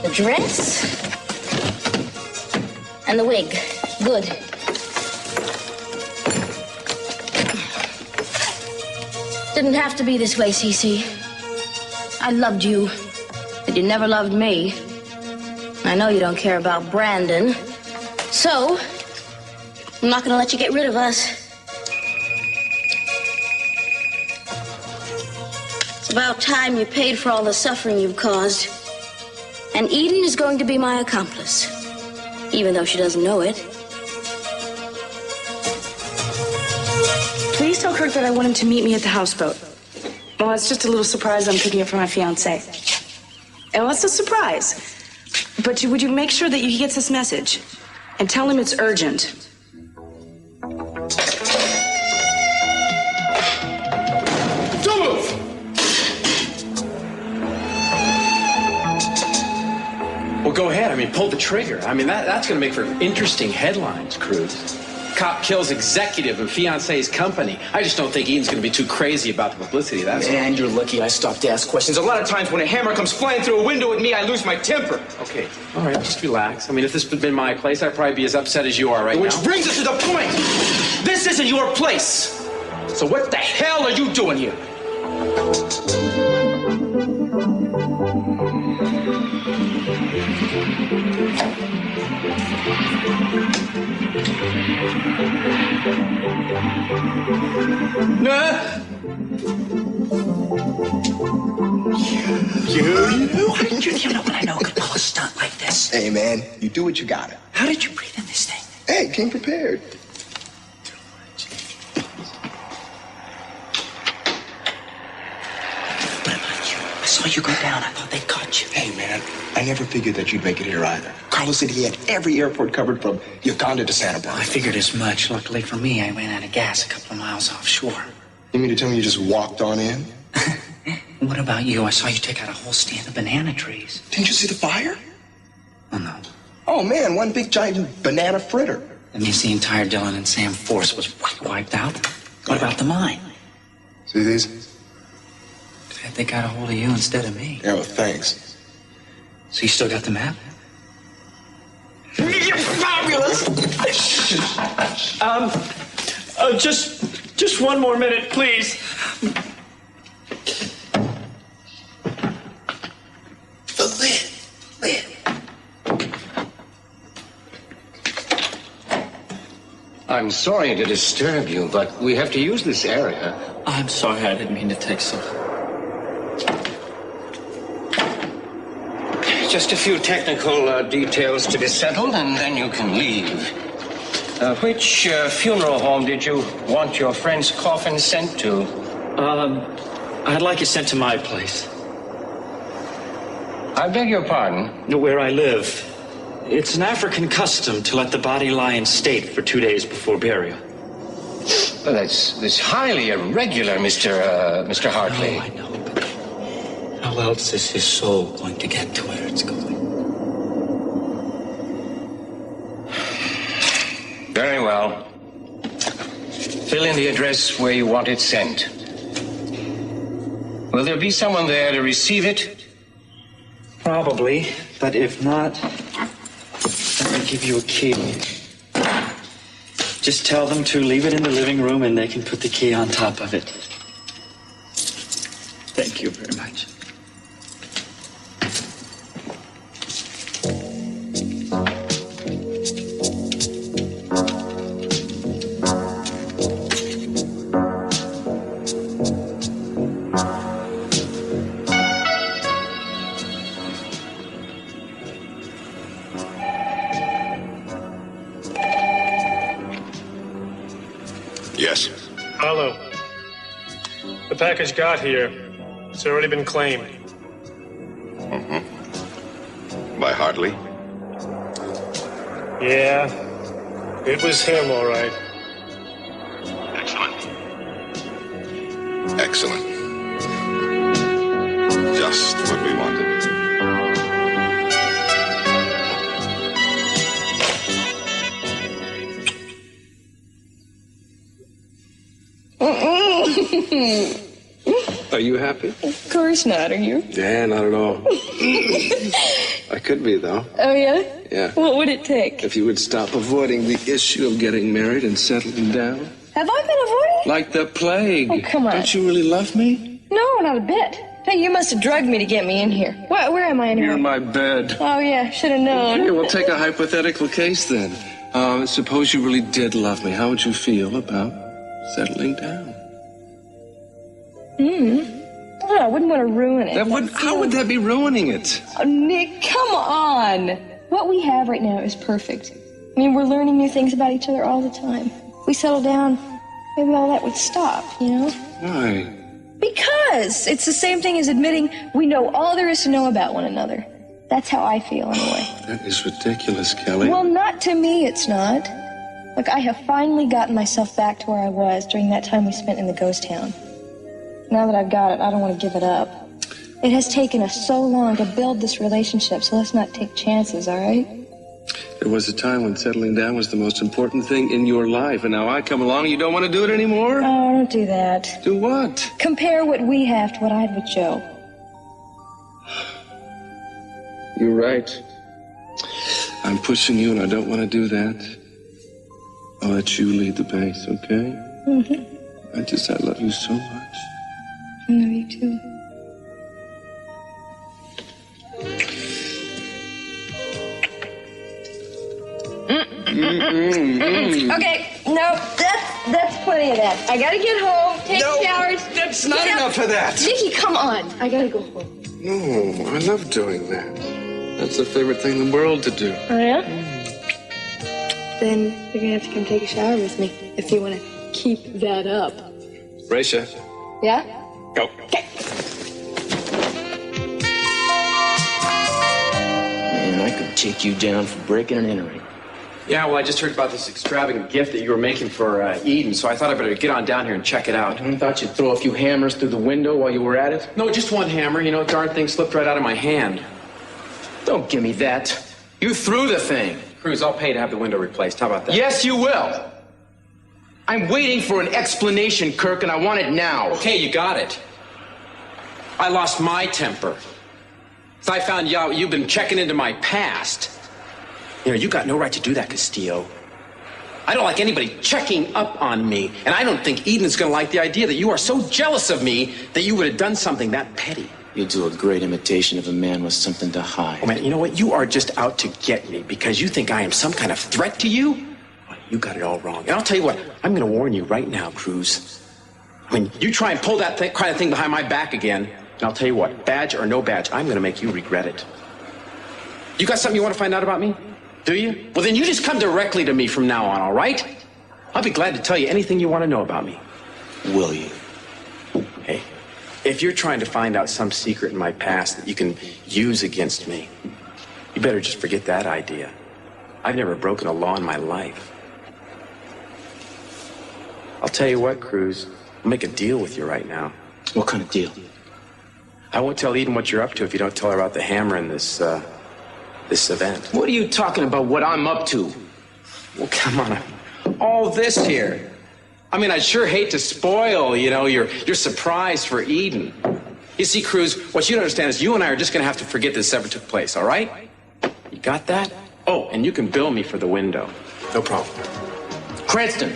The dress. And the wig. Good. Didn't have to be this way, Cece. I loved you, but you never loved me. I know you don't care about Brandon, so I'm not gonna let you get rid of us. It's about time you paid for all the suffering you've caused. And Eden is going to be my accomplice, even though she doesn't know it. Please tell Kirk that I want him to meet me at the houseboat. Well, it's just a little surprise I'm cooking up for my fiancé. Well, it's a surprise. But would you make sure that he gets this message? And tell him it's urgent. Don't move! Well, go ahead. I mean, pull the trigger. I mean, that's going to make for interesting headlines, Cruz. Cop kills executive of fiancé's company. I just don't think Eden's going to be too crazy about the publicity. That's Man, you're lucky I stopped to ask questions. A lot of times when a hammer comes flying through a window at me, I lose my temper. Okay, all right, just relax. I mean, if this had been my place, I'd probably be as upset as you are right now. Which brings us to the point. This isn't your place. So what the hell are you doing here? You know what I know could pull a stunt like this. Hey, man, you do what you gotta. How did you breathe in this thing? Hey, came prepared. What about you? I saw you go down. I thought they'd caught you. Hey, man, I never figured that you'd make it here either. Carlos said he had every airport covered from Uganda to Santa Barbara. I figured as much. Luckily for me, I ran out of gas a couple of miles offshore. You mean to tell me you just walked on in? What about you? I saw you take out a whole stand of banana trees. Didn't you see the fire? Oh, no. Oh, man, one big giant banana fritter. That means the entire Dylan and Sam force was wiped out. What about the mine? See these? Glad they got a hold of you instead of me. Yeah, well, thanks. So you still got the map? You're fabulous! Just one more minute, please. The lid. I'm sorry to disturb you, but we have to use this area. I'm sorry, I didn't mean to take so. Just a few technical details to be settled, and then you can leave. Which funeral home did you want your friend's coffin sent to? I'd like it sent to my place. I beg your pardon? Where I live. It's an African custom to let the body lie in state for 2 days before burial. Well, that's highly irregular, Mr. Hartley. Oh, I know, but how else is his soul going to get to where it's going? Very well. Fill in the address where you want it sent. Will there be someone there to receive it? Probably, but if not, let me give you a key. Just tell them to leave it in the living room and they can put the key on top of it. Thank you very much. Yes. Hello. The package got here. It's already been claimed. Mm-hmm. By Hartley? Yeah. It was him, all right. Excellent. Excellent. Just what we wanted. Are you happy? Of course not, are you? Yeah, not at all. I could be, though. Oh, yeah? Yeah. What would it take? If you would stop avoiding the issue of getting married and settling down. Have I been avoiding? Like the plague. Oh, come on. Don't you really love me? No, not a bit. Hey, you must have drugged me to get me in here. Where am I anyway? You're in my bed. Oh, yeah, should have known. Okay, we'll take a hypothetical case then. Suppose you really did love me. How would you feel about settling down? Oh, I wouldn't want to ruin it. How would that be ruining it? Oh, Nick, come on. What we have right now is perfect. I mean, we're learning new things about each other all the time. If we settle down, maybe all that would stop, you know? Why? Because it's the same thing as admitting we know all there is to know about one another. That's how I feel, anyway. That is ridiculous, Kelly. Well, not to me, it's not. Look, I have finally gotten myself back to where I was during that time we spent in the ghost town. Now that I've got it, I don't want to give it up. It has taken us so long to build this relationship, so let's not take chances, all right? There was a time when settling down was the most important thing in your life, and now I come along and you don't want to do it anymore? Oh, don't do that. Do what? Compare what we have to what I had with Joe. You're right. I'm pushing you, and I don't want to do that. I'll let you lead the pace, okay? Mm-hmm. I love you so much. I love you too. Okay, no, that's plenty of that. I gotta get home, take showers. That's not enough of that. Nicky, come on. I gotta go home. No, I love doing that. That's the favorite thing in the world to do. Oh, yeah? Then you're gonna have to come take a shower with me if you want to keep that up. Raisha. Yeah? Go. Okay. Man, I could take you down for breaking and entering. Yeah, well, I just heard about this extravagant gift that you were making for Eden, so I thought I better get on down here and check it out. I thought you'd throw a few hammers through the window while you were at it. No, just one hammer. You know, darn thing slipped right out of my hand. Don't give me that. You threw the thing. Cruz, I'll pay to have the window replaced. How about that? Yes, you will. I'm waiting for an explanation, Kirk, and I want it now. Okay, you got it. I lost my temper. So I found out you've been checking into my past. You know, you got no right to do that, Castillo. I don't like anybody checking up on me, and I don't think Eden's gonna like the idea that you are so jealous of me that you would have done something that petty. You do a great imitation of a man with something to hide. Oh, man, you know what? You are just out to get me because you think I am some kind of threat to you? You got it all wrong. And I'll tell you what, I'm gonna warn you right now, Cruz. I mean, you try and pull that kind of thing behind my back again, and I'll tell you what, badge or no badge, I'm gonna make you regret it. You got something you want to find out about me? Do you? Well, then you just come directly to me from now on, all right? I'll be glad to tell you anything you want to know about me. Will you? Hey, if you're trying to find out some secret in my past that you can use against me, you better just forget that idea. I've never broken a law in my life. I'll tell you what, Cruz, I'll make a deal with you right now. What kind of deal? I won't tell Eden what you're up to if you don't tell her about the hammer and this event. What are you talking about, what I'm up to? Well, come on. All this here. I mean, I'd sure hate to spoil, you know, your surprise for Eden. You see, Cruz, what you don't understand is you and I are just going to have to forget this ever took place, all right? You got that? Oh, and you can bill me for the window. No problem. Cranston!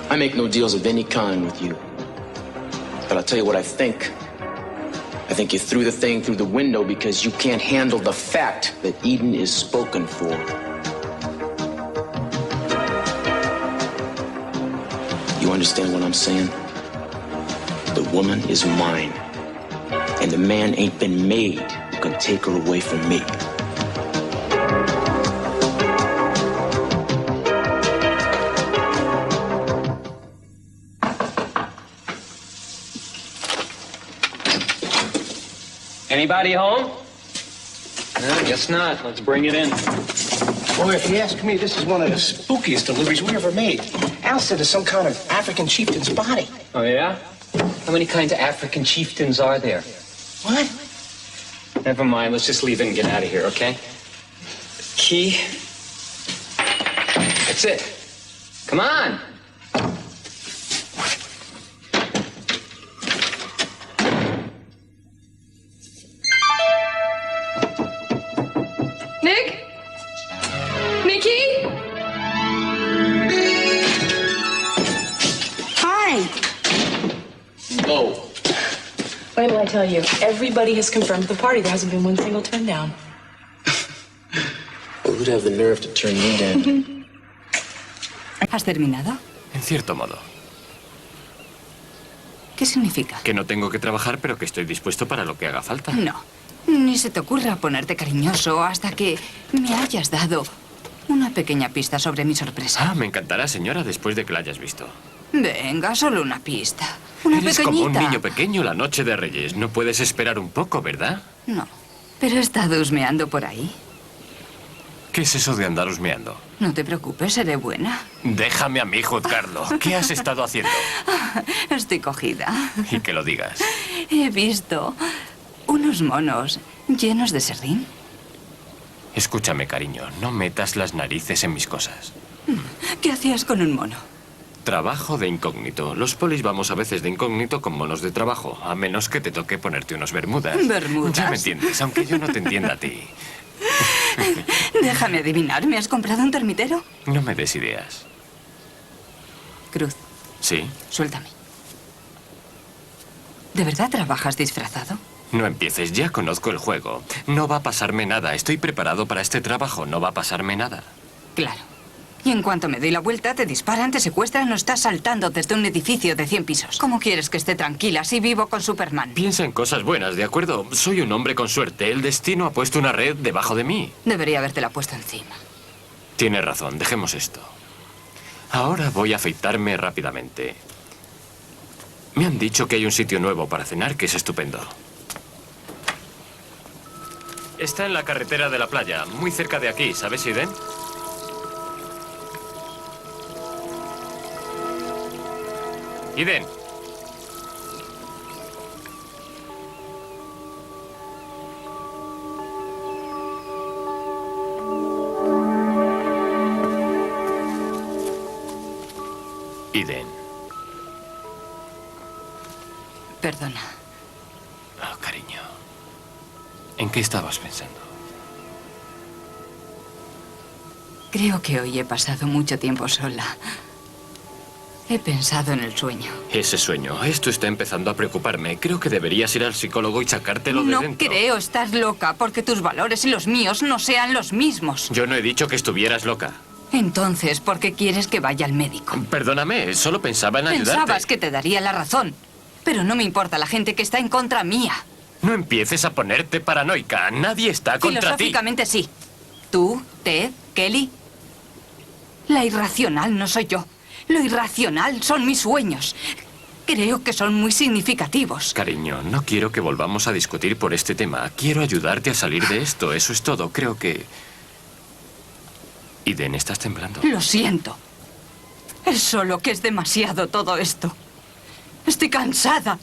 I make no deals of any kind with you. But I'll tell you what I think. I think you threw the thing through the window because you can't handle the fact that Eden is spoken for. You understand what I'm saying? The woman is mine, and the man ain't been made who can take her away from me. Anybody home? No, guess not. Let's bring it in. Boy, if you ask me, this is one of the spookiest deliveries we ever made. Al said it's some kind of African chieftain's body. Oh, yeah? How many kinds of African chieftains are there? What? Never mind. Let's just leave it and get out of here, okay? Key. That's it. Come on. tell you, everybody has confirmed the party. There hasn't been one single turn down. Well, who'd have the nerve to turn you down? ¿Has terminado? En cierto modo. ¿Qué significa? Que no tengo que trabajar, pero que estoy dispuesto para lo que haga falta. No. Ni se te ocurra ponerte cariñoso hasta que me hayas dado una pequeña pista sobre mi sorpresa. Ah, me encantará, señora, después de que la hayas visto. Venga, solo una pista. Una Eres pequeñita. como un niño pequeño la noche de Reyes. No puedes esperar un poco, ¿verdad? No. Pero he estado husmeando por ahí. ¿Qué es eso de andar husmeando? No te preocupes, seré buena. Déjame a mí juzgarlo. ¿Qué has estado haciendo? Estoy cogida. Y que lo digas. He visto unos monos llenos de serrín. Escúchame, cariño. No metas las narices en mis cosas. ¿Qué hacías con un mono? Trabajo de incógnito. Los polis vamos a veces de incógnito con monos de trabajo. A menos que te toque ponerte unos bermudas. ¿Bermudas? Ya me entiendes, aunque yo no te entienda a ti. Déjame adivinar, ¿me has comprado un termitero? No me des ideas. Cruz. ¿Sí? Suéltame. ¿De verdad trabajas disfrazado? No empieces, ya conozco el juego. No va a pasarme nada. Estoy preparado para este trabajo. No va a pasarme nada. Claro. Y en cuanto me doy la vuelta, te disparan, te secuestran o estás saltando desde un edificio de 100 pisos. ¿Cómo quieres que esté tranquila si vivo con Superman? Piensa en cosas buenas, ¿de acuerdo? Soy un hombre con suerte. El destino ha puesto una red debajo de mí. Debería habértela puesto encima. Tienes razón, dejemos esto. Ahora voy a afeitarme rápidamente. Me han dicho que hay un sitio nuevo para cenar que es estupendo. Está en la carretera de la playa, muy cerca de aquí, ¿sabes, Iden? Iden. Iden. Perdona. Oh, cariño. ¿En qué estabas pensando? Creo que hoy he pasado mucho tiempo sola. He pensado en el sueño. Ese sueño. Esto está empezando a preocuparme. Creo que deberías ir al psicólogo y sacártelo de dentro. No creo, estás loca, porque tus valores y los míos no sean los mismos. Yo no he dicho que estuvieras loca. Entonces, ¿por qué quieres que vaya al médico? Perdóname, solo pensaba en ayudarte. Pensabas que te daría la razón. Pero no me importa la gente que está en contra mía. No empieces a ponerte paranoica. Nadie está contra ti. Filosóficamente sí. Tú, Ted, Kelly. La irracional no soy yo. Lo irracional son mis sueños. Creo que son muy significativos. Cariño, no quiero que volvamos a discutir por este tema. Quiero ayudarte a salir de esto. Eso es todo. Creo que... Iden, ¿estás temblando? Lo siento. Es solo que es demasiado todo esto. Estoy cansada.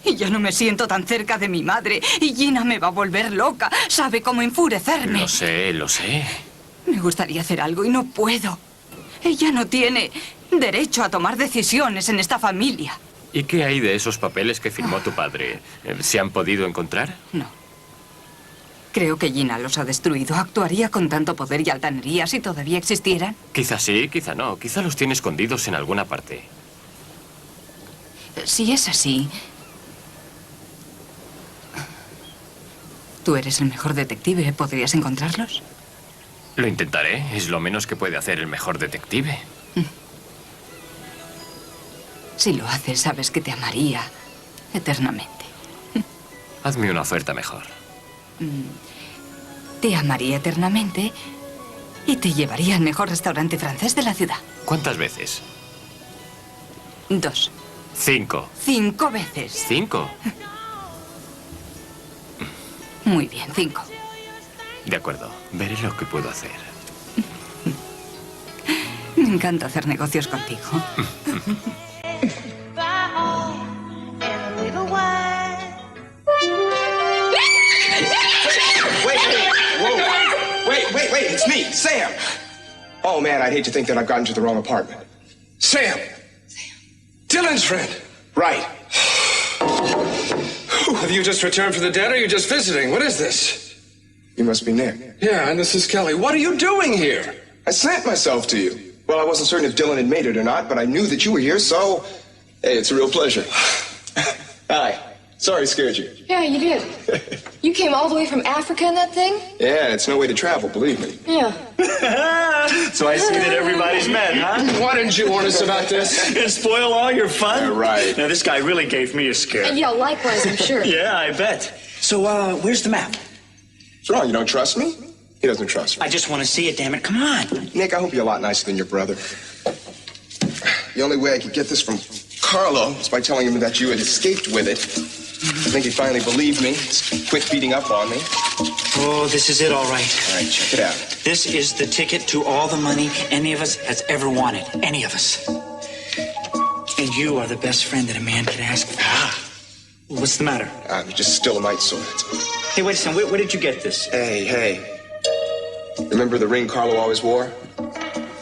Y ya no me siento tan cerca de mi madre. Y Gina me va a volver loca. Sabe cómo enfurecerme. Lo sé, lo sé. Me gustaría hacer algo y no puedo. Ella no tiene derecho a tomar decisiones en esta familia. ¿Y qué hay de esos papeles que firmó tu padre? ¿Se han podido encontrar? No. Creo que Gina los ha destruido. ¿Actuaría con tanto poder y altanería si todavía existieran? Quizá sí, quizá no. Quizá los tiene escondidos en alguna parte. Si es así... ¿Tú eres el mejor detective? ¿Podrías encontrarlos? Lo intentaré. Es lo menos que puede hacer el mejor detective. Si lo haces, sabes que te amaría eternamente. Hazme una oferta mejor. Te amaría eternamente y te llevaría al mejor restaurante francés de la ciudad. ¿Cuántas veces? 2. 5. 5 veces. 5. Muy bien, 5. De acuerdo. Veré lo que puedo hacer. Me encanta hacer negocios contigo. Wait, it's me, Sam. Oh, man, I'd hate to think that I've gotten to the wrong apartment. Sam! Dylan's friend. Right. Have you just returned from the dead or are you just visiting? What is this? You must be Nick. Yeah, and this is Kelly. What are you doing here? I sent myself to you. Well, I wasn't certain if Dylan had made it or not, but I knew that you were here, so... Hey, it's a real pleasure. Hi. Sorry, scared you. Yeah, you did. You came all the way from Africa in that thing? Yeah, it's no way to travel, believe me. Yeah. So I see that everybody's met, huh? Why didn't you warn us about this? It'd spoil all your fun. Yeah, right. Now, this guy really gave me a scare. Yeah, likewise, I'm sure. Yeah, I bet. So, where's the map? What's wrong? You don't trust me? He doesn't trust me. I just want to see it, damn it. Come on. Nick, I hope you're a lot nicer than your brother. The only way I could get this from Carlo is by telling him that you had escaped with it. I think he finally believed me. Quit beating up on me. Oh, this is it, all right. All right, check it out. This is the ticket to all the money any of us has ever wanted. Any of us. And you are the best friend that a man could ask for. What's the matter? I'm just still a night sword. Hey, wait a second. Where did you get this? Hey. Remember the ring Carlo always wore?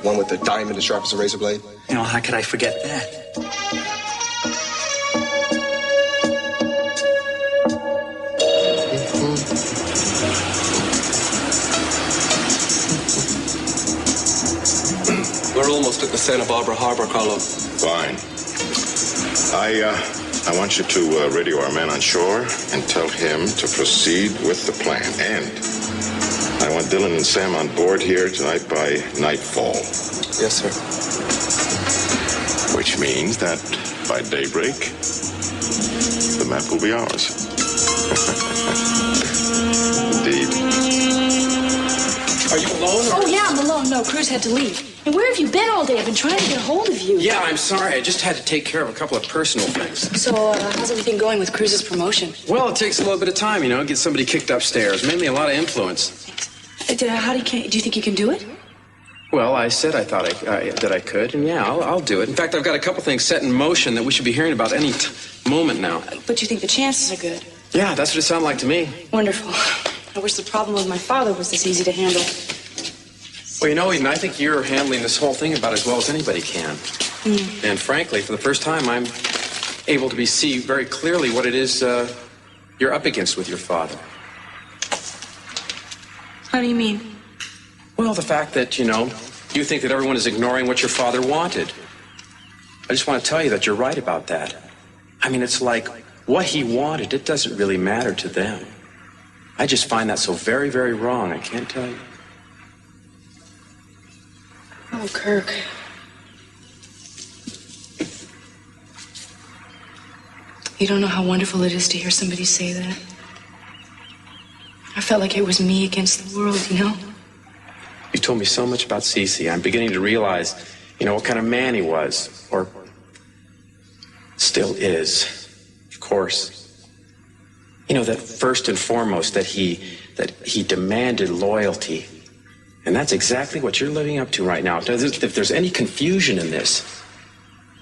One with the diamond as sharp as a razor blade? You know, how could I forget that? We're almost at the Santa Barbara Harbor, Carlo. Fine. I want you to radio our man on shore and tell him to proceed with the plan. And I want Dylan and Sam on board here tonight by nightfall. Yes, sir. Which means that by daybreak, the map will be ours. Indeed. Are you alone? Oh, yeah, I'm alone. No, Cruz had to leave. And where have you been all day? I've been trying to get a hold of you. Yeah, I'm sorry. I just had to take care of a couple of personal things. So, how's everything going with Cruz's promotion? Well, it takes a little bit of time, get somebody kicked upstairs. Mainly a lot of influence. Do you think you can do it? Well, I said I thought that I could, and yeah, I'll do it. In fact, I've got a couple things set in motion that we should be hearing about any moment now. But you think the chances are good? Yeah, that's what it sounded like to me. Wonderful. I wish the problem with my father was this easy to handle. Well, Eden, I think you're handling this whole thing about as well as anybody can. And frankly, for the first time, I'm able to see very clearly what it is you're up against with your father. How do you mean? Well, the fact that, you think that everyone is ignoring what your father wanted. I just want to tell you that you're right about that. I mean, it's like what he wanted, it doesn't really matter to them. I just find that so very, very wrong, I can't tell you. Oh, Kirk. You don't know how wonderful it is to hear somebody say that. I felt like it was me against the world, You told me so much about Cece. I'm beginning to realize, what kind of man he was, or still is, of course. That first and foremost, that he demanded loyalty. And that's exactly what you're living up to right now. If there's any confusion in this,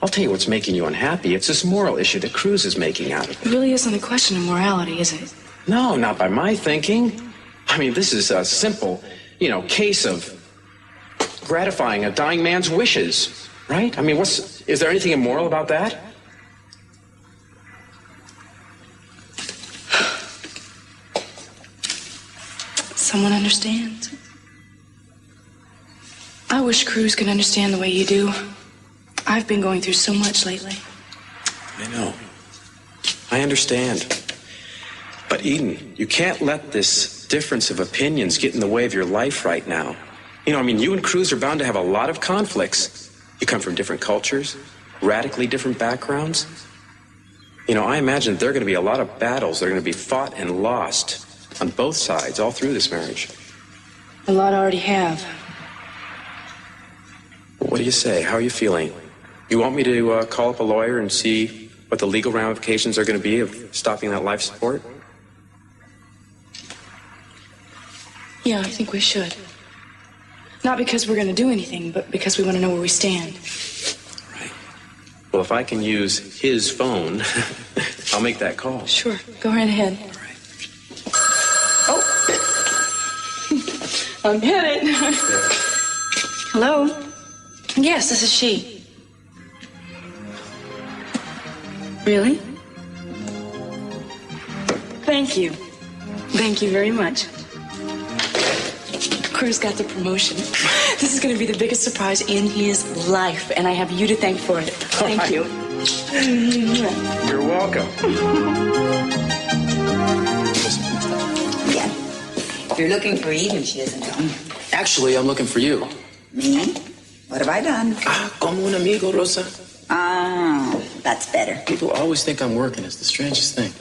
I'll tell you what's making you unhappy. It's this moral issue that Cruz is making out of it. It really isn't a question of morality, is it? No, not by my thinking. I mean, this is a simple, case of gratifying a dying man's wishes, right? I mean, is there anything immoral about that? Someone understands. I wish Cruz could understand the way you do. I've been going through so much lately. I know. I understand. But Eden, you can't let this difference of opinions get in the way of your life right now. You and Cruz are bound to have a lot of conflicts. You come from different cultures, radically different backgrounds. I imagine there are going to be a lot of battles that are going to be fought and lost on both sides all through this marriage. A lot already have. What do you say? How are you feeling? You want me to call up a lawyer and see what the legal ramifications are going to be of stopping that life support? Yeah, I think we should. Not because we're going to do anything, but because we want to know where we stand. Right. Well, if I can use his phone, I'll make that call. Sure. Go right ahead. All right. Oh. I'll get it. Hello? Yes, this is she. Really? Thank you. Thank you very much. Cruz got the promotion. This is going to be the biggest surprise in his life, and I have you to thank for it. Thank you. You're welcome. Yeah. If you're looking for Eden, she isn't home. Actually, I'm looking for you. Me? What have I done? Como un amigo, Rosa. Oh, that's better. People always think I'm working. It's the strangest thing.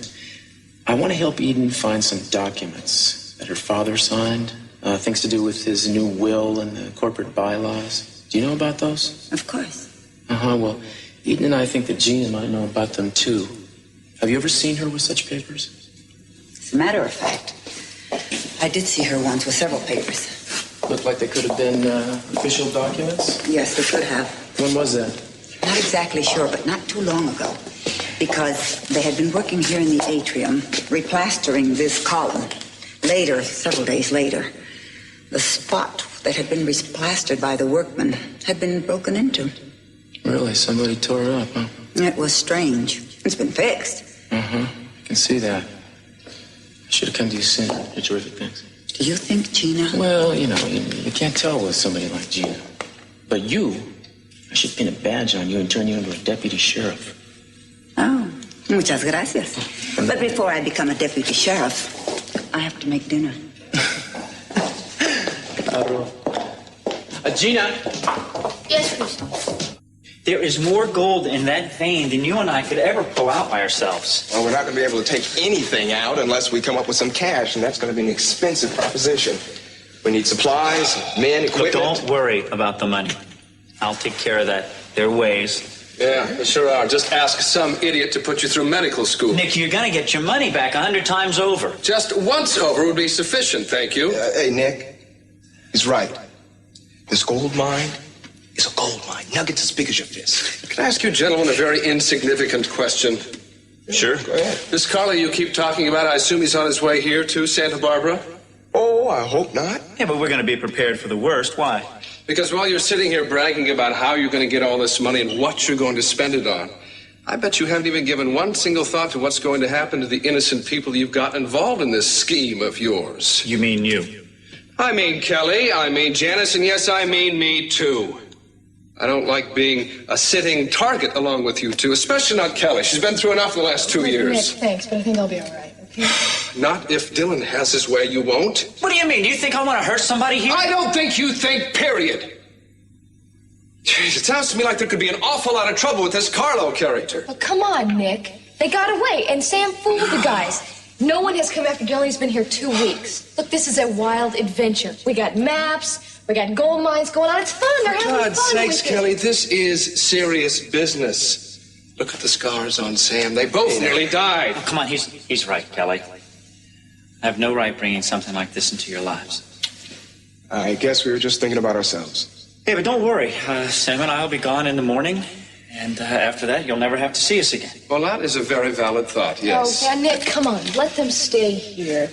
I want to help Eden find some documents that her father signed. Things to do with his new will and the corporate bylaws. Do you know about those? Of course. Well, Eden and I think that Gina might know about them, too. Have you ever seen her with such papers? As a matter of fact, I did see her once with several papers. Looked like they could have been official documents? Yes, they could have. When was that? Not exactly sure, but not too long ago. Because they had been working here in the atrium, replastering this column. Later, several days later, the spot that had been replastered by the workmen had been broken into. Really? Somebody tore it up, huh? It was strange. It's been fixed. I can see that. I should have come to you sooner. You're terrific, thanks. Do you think Gina? Well, you know, you can't tell with somebody like Gina. But you, I should pin a badge on you and turn you into a deputy sheriff. Oh, muchas gracias. But before I become a deputy sheriff, I have to make dinner. Gina. Yes, please. There is more gold in that vein than you and I could ever pull out by ourselves. Well, we're not going to be able to take anything out unless we come up with some cash, and that's going to be an expensive proposition. We need supplies, men, equipment. Look, don't worry about the money. I'll take care of that. There are ways. Yeah, they sure are. Just ask some idiot to put you through medical school. Nick, you're going to get your money back 100 times over. Just once over would be sufficient, thank you. Hey, Nick, he's right. This gold mine is a gold mine. Nuggets as big as your fist. Can I ask you gentlemen a very insignificant question? Sure. Go ahead. This Carly you keep talking about, I assume he's on his way here to Santa Barbara? Oh, I hope not. Yeah, but we're going to be prepared for the worst. Why? Because while you're sitting here bragging about how you're going to get all this money and what you're going to spend it on, I bet you haven't even given one single thought to what's going to happen to the innocent people you've got involved in this scheme of yours. You mean you? I mean Kelly, I mean Janice, and yes, I mean me too. I don't like being a sitting target along with you two, especially not Kelly. She's been through enough the last 2 years. Nick, thanks, but I think I'll be all right, okay? Not if Dylan has his way, you won't. What do you mean? Do you think I want to hurt somebody here? I don't think you think, period. Jeez, it sounds to me like there could be an awful lot of trouble with this Carlo character. Well, come on, Nick. They got away, and Sam fooled the guys. No one has come after Dylan. He's been here 2 weeks. Look, this is a wild adventure. We got maps. We got gold mines going on. It's fun. They're having fun. For God's sakes, with it. Kelly, this is serious business. Look at the scars on Sam. They both nearly died. Oh, come on, he's right, Kelly. I have no right bringing something like this into your lives. I guess we were just thinking about ourselves. Hey, but don't worry. Sam and I will be gone in the morning, and after that, you'll never have to see us again. Well, that is a very valid thought, yes. Oh, yeah, Nick, come on. Let them stay here.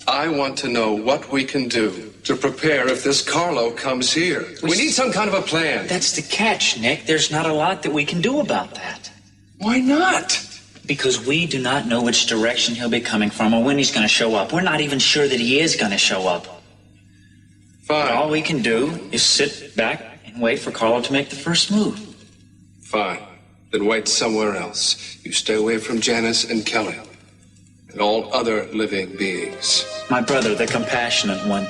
I want to know what we can do to prepare if this Carlo comes here. We need some kind of a plan. That's the catch, Nick. There's not a lot that we can do about that. Why not? Because we do not know which direction he'll be coming from or when he's going to show up. We're not even sure that he is going to show up. Fine. But all we can do is sit back and wait for Carlo to make the first move. Fine. Then wait somewhere else. You stay away from Janice and Kelly and all other living beings. My brother, the compassionate one.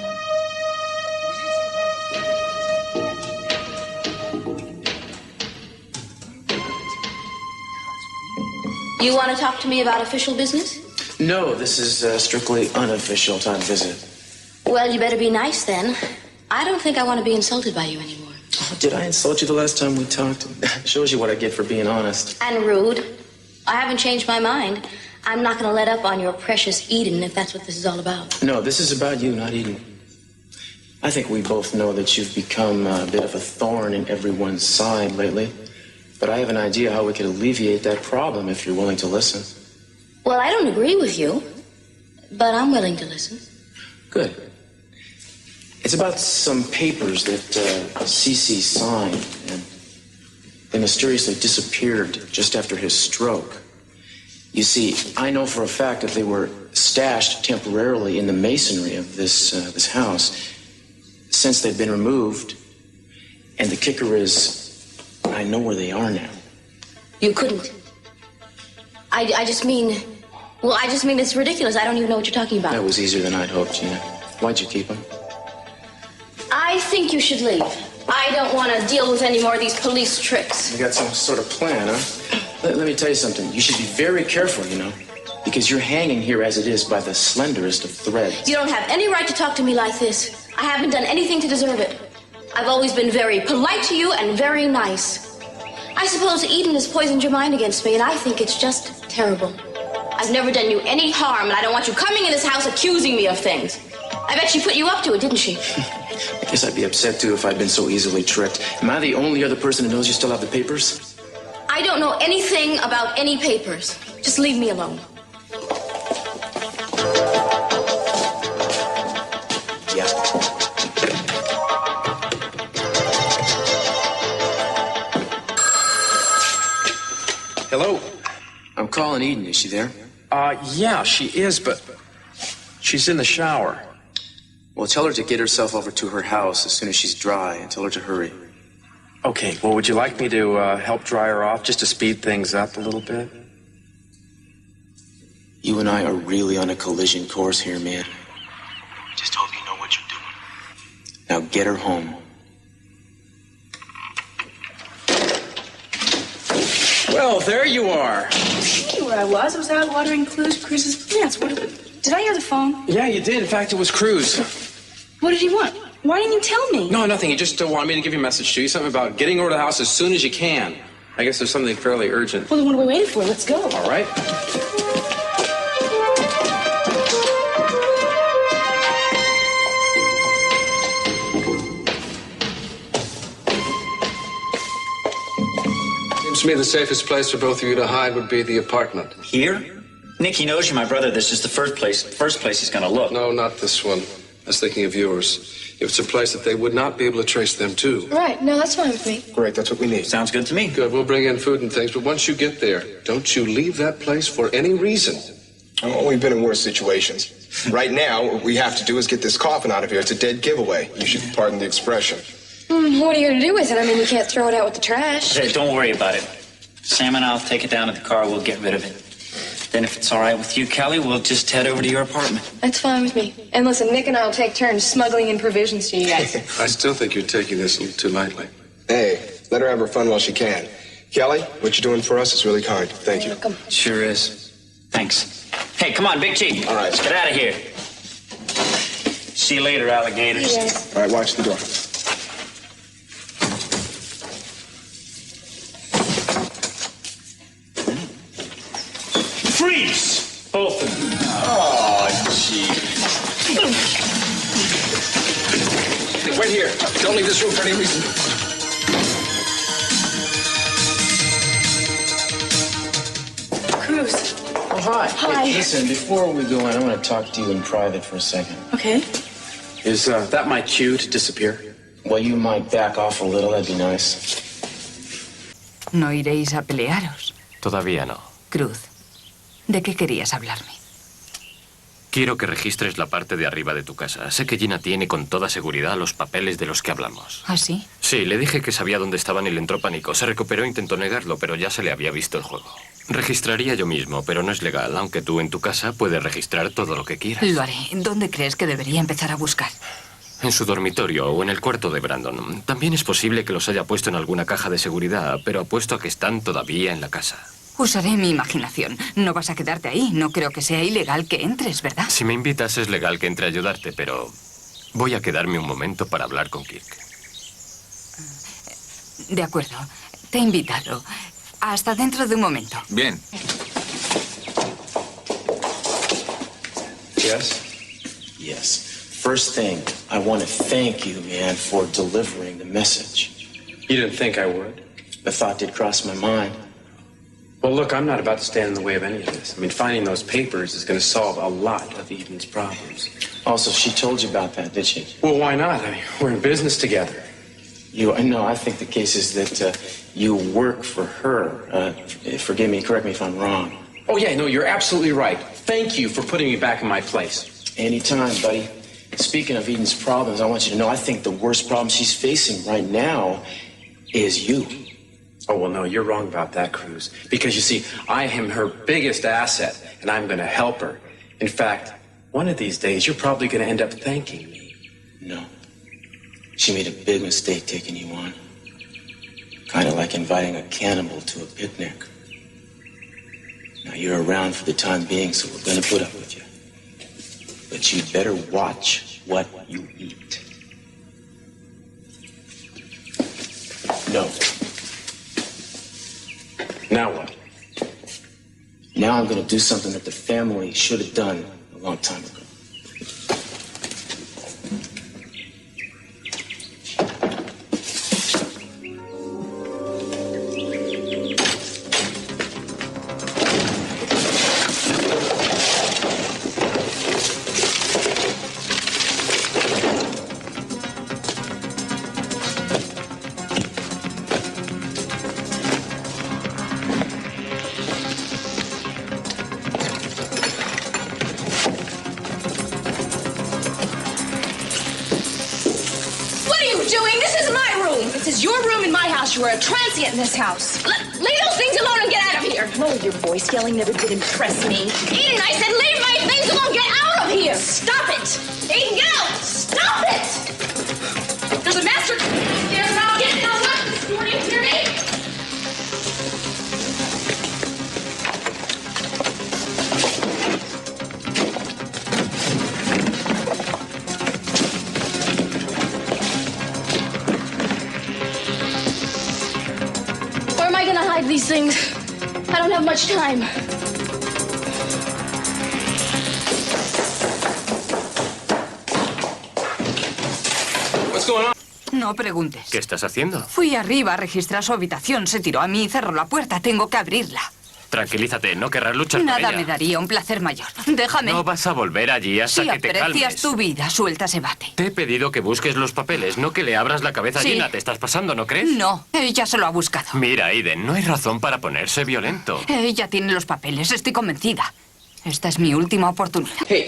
You want to talk to me about official business? No, this is a strictly unofficial time visit. Well, you better be nice then. I don't think I want to be insulted by you anymore. Oh, did I insult you the last time we talked? Shows you what I get for being honest. And rude. I haven't changed my mind. I'm not going to let up on your precious Eden if that's what this is all about. No, this is about you, not Eden. I think we both know that you've become a bit of a thorn in everyone's side lately. But I have an idea how we could alleviate that problem if you're willing to listen. Well, I don't agree with you, but I'm willing to listen. Good. It's about some papers that Cece signed, and they mysteriously disappeared just after his stroke. You see, I know for a fact that they were stashed temporarily in the masonry of this house since they've been removed. And the kicker is, know where they are now. You couldn't. I just mean... Well, I just mean it's ridiculous. I don't even know what you're talking about. That was easier than I'd hoped, Gina. Why'd you keep them? I think you should leave. I don't want to deal with any more of these police tricks. You got some sort of plan, huh? Let me tell you something. You should be very careful, you know, because you're hanging here as it is by the slenderest of threads. You don't have any right to talk to me like this. I haven't done anything to deserve it. I've always been very polite to you and very nice. I suppose Eden has poisoned your mind against me, and I think it's just terrible. I've never done you any harm, and I don't want you coming in this house accusing me of things. I bet she put you up to it, didn't she? I guess I'd be upset, too, if I'd been so easily tricked. Am I the only other person who knows you still have the papers? I don't know anything about any papers. Just leave me alone. Yeah. Hello? I'm calling Eden. Is she there? Yeah, she is, but she's in the shower. Well, tell her to get herself over to her house as soon as she's dry, and tell her to hurry. Okay, well, would you like me to help dry her off, just to speed things up a little bit? You and I are really on a collision course here, man. Just hope you know what you're doing. Now get her home. Well, there you are. I knew where I was. I was out watering Cruz's plants. Did I hear the phone? Yeah, you did. In fact, it was Cruz. What did he want? Why didn't you tell me? No, nothing. He just wanted me to give you a message to you. Something about getting over to the house as soon as you can. I guess there's something fairly urgent. Well, then what are we waiting for? Let's go. All right. Seems to me the safest place for both of you to hide would be the apartment. Here? Nick, he knows you're my brother. This is the first place he's gonna look. No, not this one. I was thinking of yours. If it's a place that they would not be able to trace them to. Right, no, that's fine with me. Great, that's what we need. Sounds good to me. Good, we'll bring in food and things, but once you get there, don't you leave that place for any reason. Oh, we've been in worse situations. Right now, what we have to do is get this coffin out of here. It's a dead giveaway. You should pardon the expression. What are you going to do with it? I mean, you can't throw it out with the trash. Hey, don't worry about it. Sam and I'll take it down to the car. We'll get rid of it. Then if it's all right with you, Kelly, we'll just head over to your apartment. That's fine with me. And listen, Nick and I will take turns smuggling in provisions to you guys. I still think you're taking this a little too lightly. Hey, let her have her fun while she can. Kelly, what you're doing for us is really kind. Thank you. Welcome. Sure is. Thanks. Hey, come on, Big Chief. All right. Let's get out of here. See you later, alligators. Yes. All right, watch the door. Freeze! Both of you. Oh, gee. Wait here. Don't leave this room for any reason. Cruz. Oh, hi. Hi. Hey, listen, before we go in, I want to talk to you in private for a second. Okay. Is that my cue to disappear? Well, you might back off a little. That'd be nice. No iréis a pelearos. Todavía no. Cruz, ¿de qué querías hablarme? Quiero que registres la parte de arriba de tu casa. Sé que Gina tiene con toda seguridad los papeles de los que hablamos. ¿Ah, sí? Sí, le dije que sabía dónde estaban y le entró pánico. Se recuperó e intentó negarlo, pero ya se le había visto el juego. Registraría yo mismo, pero no es legal, aunque tú en tu casa puedes registrar todo lo que quieras. Lo haré. ¿Dónde crees que debería empezar a buscar? En su dormitorio o en el cuarto de Brandon. También es posible que los haya puesto en alguna caja de seguridad, pero apuesto a que están todavía en la casa. Usaré mi imaginación. No vas a quedarte ahí. No creo que sea ilegal que entres, ¿verdad? Si me invitas es legal que entre a ayudarte, pero voy a quedarme un momento para hablar con Kirk. De acuerdo. Te he invitado. Hasta dentro de un momento. Bien. Yes? Yes. First thing, I want to thank you, man, for delivering the message. You didn't think I would? The thought did cross my mind. Well, look, I'm not about to stand in the way of any of this. I mean, finding those papers is going to solve a lot of Eden's problems. Also, she told you about that, did she? Well, why not? I mean, we're in business together. No, I think the case is that you work for her. Forgive me, correct me if I'm wrong. Oh, yeah, no, you're absolutely right. Thank you for putting me back in my place. Anytime, buddy. Speaking of Eden's problems, I want you to know I think the worst problem she's facing right now is you. Oh, well, no, you're wrong about that, Cruz. Because, you see, I am her biggest asset, and I'm going to help her. In fact, one of these days, you're probably going to end up thanking me. No. She made a big mistake taking you on. Kind of like inviting a cannibal to a picnic. Now, you're around for the time being, so we're going to put up with you. But you better watch what you eat. No. Now what? Now I'm going to do something that the family should have done a long time ago. You are a transient in this house. Leave those things alone and get out of here. No, your voice yelling never did impress me. Eden, I said leave my things alone. Get out of here. Stop it. Eden, get out. Stop it. There's a master upstairs now. Get no lunch this morning. Hear me? These things. I don't have much time. What's going on? No preguntes. ¿Qué estás haciendo? Fui arriba a registrar su habitación, se tiró a mí y cerró la puerta. Tengo que abrirla. Tranquilízate, no querrás luchar con ella. Nada me daría un placer mayor. Déjame. No vas a volver allí hasta que te calmes. Si aprecias tu vida, suelta ese bate. Te he pedido que busques los papeles, no que le abras la cabeza a Sí. Gina. ¿Te estás pasando, no crees? No, ella se lo ha buscado. Mira, Eden, no hay razón para ponerse violento. Ella tiene los papeles, estoy convencida. Esta es mi última oportunidad. Hey,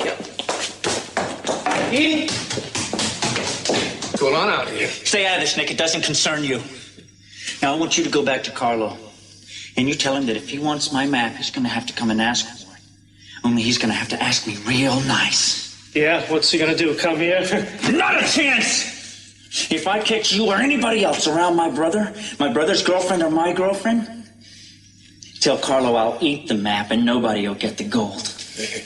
Eden? What's going on out here? Stay out of this, Nick. It doesn't concern you. Now, I want you to go back to Carlo. And you tell him that if he wants my map, he's going to have to come and ask for it. Only he's going to have to ask me real nice. Yeah, what's he going to do? Come here? Not a chance! If I catch you or anybody else around my brother's girlfriend or my girlfriend, tell Carlo I'll eat the map and nobody will get the gold. Hey.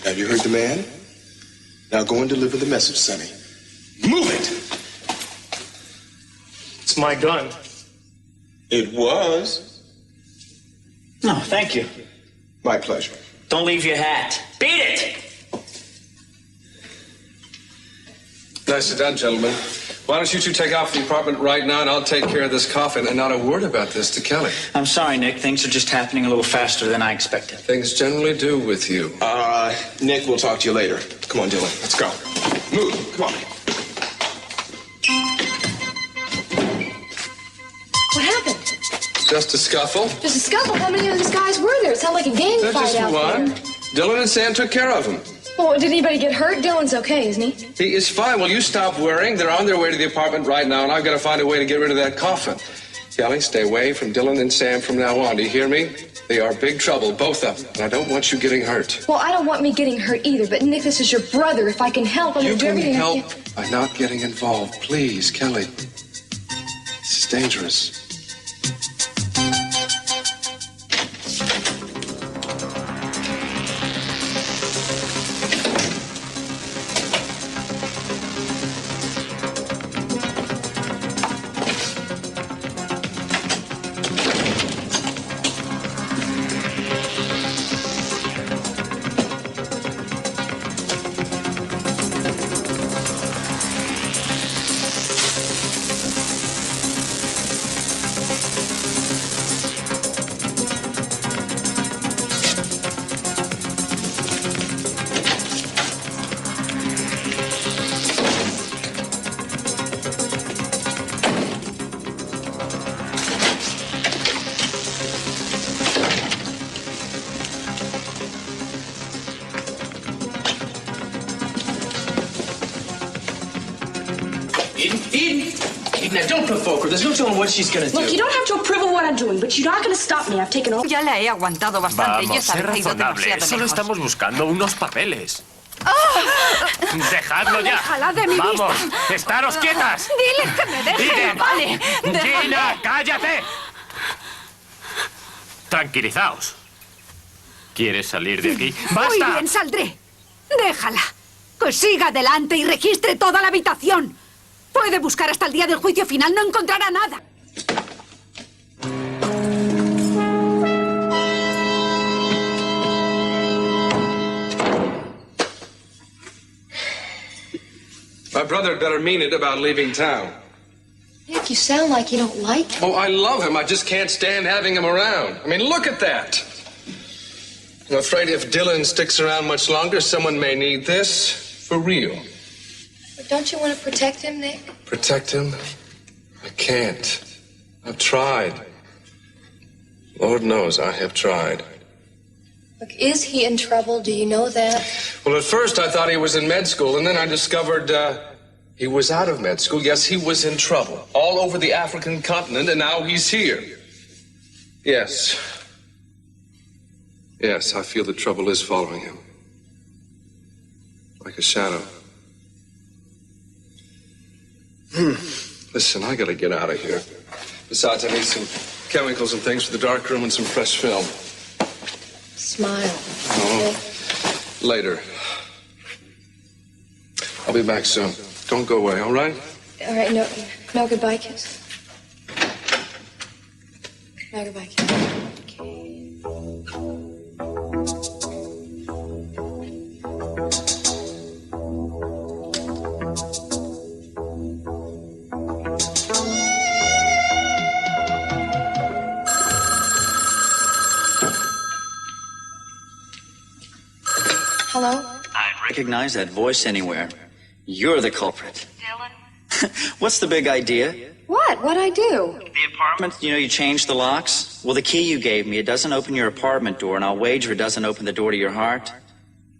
Have you heard the man? Now go and deliver the message, Sonny. Move it! It's my gun. It was. No, thank you. My pleasure. Don't leave your hat. Beat it! Nicely done, gentlemen. Why don't you two take off the apartment right now, and I'll take care of this coffin, and not a word about this to Kelly. I'm sorry, Nick. Things are just happening a little faster than I expected. Things generally do with you. Nick, we'll talk to you later. Come on, Dylan. Let's go. Move. Come on. What happened? Just a scuffle. Just a scuffle? How many of these guys were there? It sounded like a gang There's fight just out one. there. Dylan and Sam took care of him. Oh, did anybody get hurt? Dylan's okay, isn't he? He is fine. Will you stop worrying? They're on their way to the apartment right now, and I've got to find a way to get rid of that coffin. Kelly, stay away from Dylan and Sam from now on. Do you hear me? They are big trouble, both of them. And I don't want you getting hurt. Well, I don't want me getting hurt either, but Nick, this is your brother. If I can help, I'm You gonna do can everything I help by not getting involved. Please, Kelly. This is dangerous. Now, don't provoke her. There's no telling what she's gonna do. Look, you don't have to approve of what I'm doing, but you're not going to stop me. I've taken all... Ya la he aguantado bastante. Vamos, sé razonable. Solo estamos buscando unos papeles. ¡Dejadlo ya! ¡Déjala de mi ¡Vamos! vista! ¡Estaros quietas! ¡Dile que me deje! ¡Dile! ¡Vale! déjala. ¡Gina, cállate! Tranquilizaos. ¿Quieres salir de aquí? ¡Basta! Muy bien, saldré. Déjala. Que siga adelante y registre toda la habitación. Puede buscar hasta el día del juicio final, no encontrará nada. My brother had better mean it about leaving town. Nick, you sound like you don't like him. Oh, I love him. I just can't stand having him around. I mean, look at that. I'm afraid if Dylan sticks around much longer, someone may need this for real. But don't you want to protect him, Nick? Protect him? I can't. I've tried. Lord knows I have tried. Look, is he in trouble? Do you know that? Well, at first I thought he was in med school, and then I discovered he was out of med school. Yes, he was in trouble all over the African continent, and now he's here. Yes. Yes, I feel the trouble is following him. Like a shadow. Listen, I gotta get out of here. Besides, I need some chemicals and things for the dark room and some fresh film. Smile. Oh, later. I'll be back soon. Don't go away, all right? All right, no goodbye kiss. No goodbye kiss. Hello? I'd recognize that voice anywhere. You're the culprit. Dylan? What's the big idea? What? What'd I do? The apartment, you changed the locks? Well, the key you gave me, it doesn't open your apartment door, and I'll wager it doesn't open the door to your heart.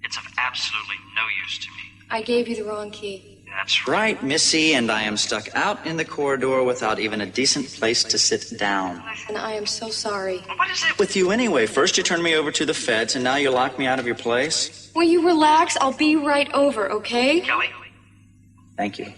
It's of absolutely no use to me. I gave you the wrong key. That's right, Missy, and I am stuck out in the corridor without even a decent place to sit down. And I am so sorry. What is it with you anyway? First you turned me over to the feds, and now you lock me out of your place? Will you relax? I'll be right over, okay? Kelly? Thank you.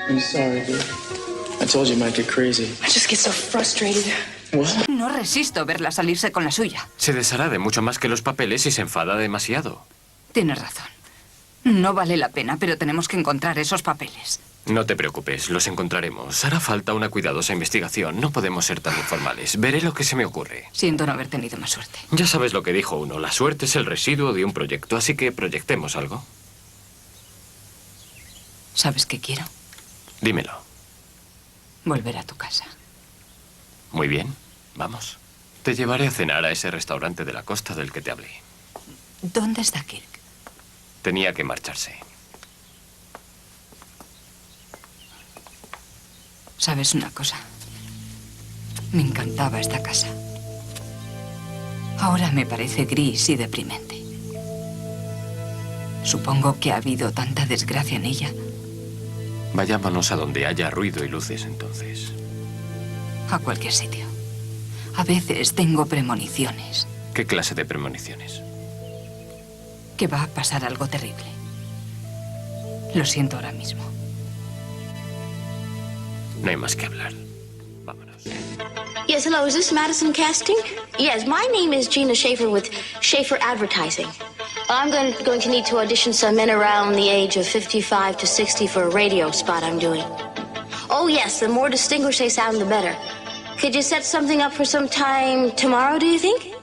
I'm sorry, dude. I told you you might get crazy. I just get so frustrated. What? No resisto verla salirse con la suya. Se deshará de mucho más que los papeles y se enfada demasiado. Tienes razón. No vale la pena, pero tenemos que encontrar esos papeles. No te preocupes, los encontraremos. Hará falta una cuidadosa investigación. No podemos ser tan informales. Veré lo que se me ocurre. Siento no haber tenido más suerte. Ya sabes lo que dijo uno. La suerte es el residuo de un proyecto, así que proyectemos algo. ¿Sabes qué quiero? Dímelo. Volver a tu casa. Muy bien, vamos. Te llevaré a cenar a ese restaurante de la costa del que te hablé. ¿Dónde está Kirk? Tenía que marcharse. ¿Sabes una cosa? Me encantaba esta casa. Ahora me parece gris y deprimente. Supongo que ha habido tanta desgracia en ella. Vayámonos a donde haya ruido y luces, entonces. A cualquier sitio. A veces tengo premoniciones. ¿Qué clase de premoniciones? Que va a pasar algo terrible. Lo siento ahora mismo. No hay más que hablar. Vámonos. Yes, hello, is this Madison Casting? Yes, my name is Gina Schaefer with Schaefer Advertising. I'm going to need to audition some men around the age of 55 to 60 for a radio spot I'm doing. Oh, yes, the more distinguished they sound, the better. Could you set something up for some time tomorrow, do you think?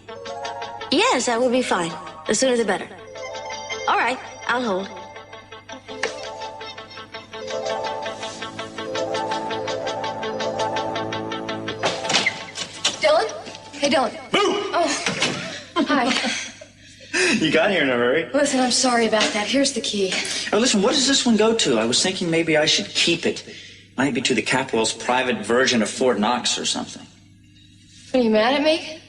Yes, that would be fine. The sooner the better. All right, I'll hold. Hey, Dylan. Oh, hi. You got here in a hurry. Listen, I'm sorry about that. Here's the key. Oh, listen, what does this one go to? I was thinking maybe I should keep it. Might be to the Capwell's private version of Fort Knox or something. Are you mad at me?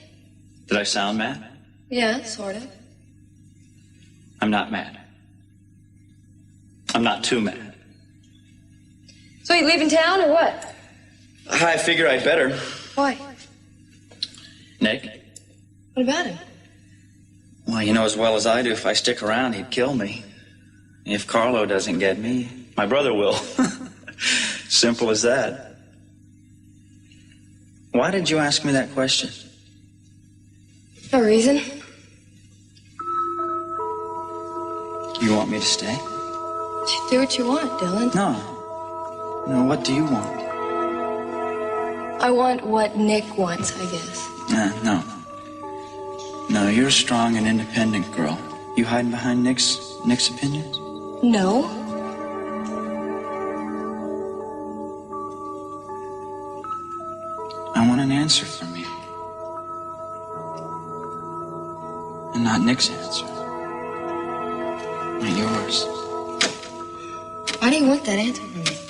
Did I sound mad? Yeah, sort of. I'm not mad. I'm not too mad. So you leaving town or what? I figure I'd better. Why? Nick? What about him? Well, you know as well as I do, if I stick around, he'd kill me. If Carlo doesn't get me, my brother will. Simple as that. Why did you ask me that question? No reason. You want me to stay? Do what you want, Dylan. No. No, what do you want? I want what Nick wants, I guess. No. No, you're a strong and independent girl. You hiding behind Nick's opinions? No. I want an answer from you. And not Nick's answer. Not yours. Why do you want that answer from me?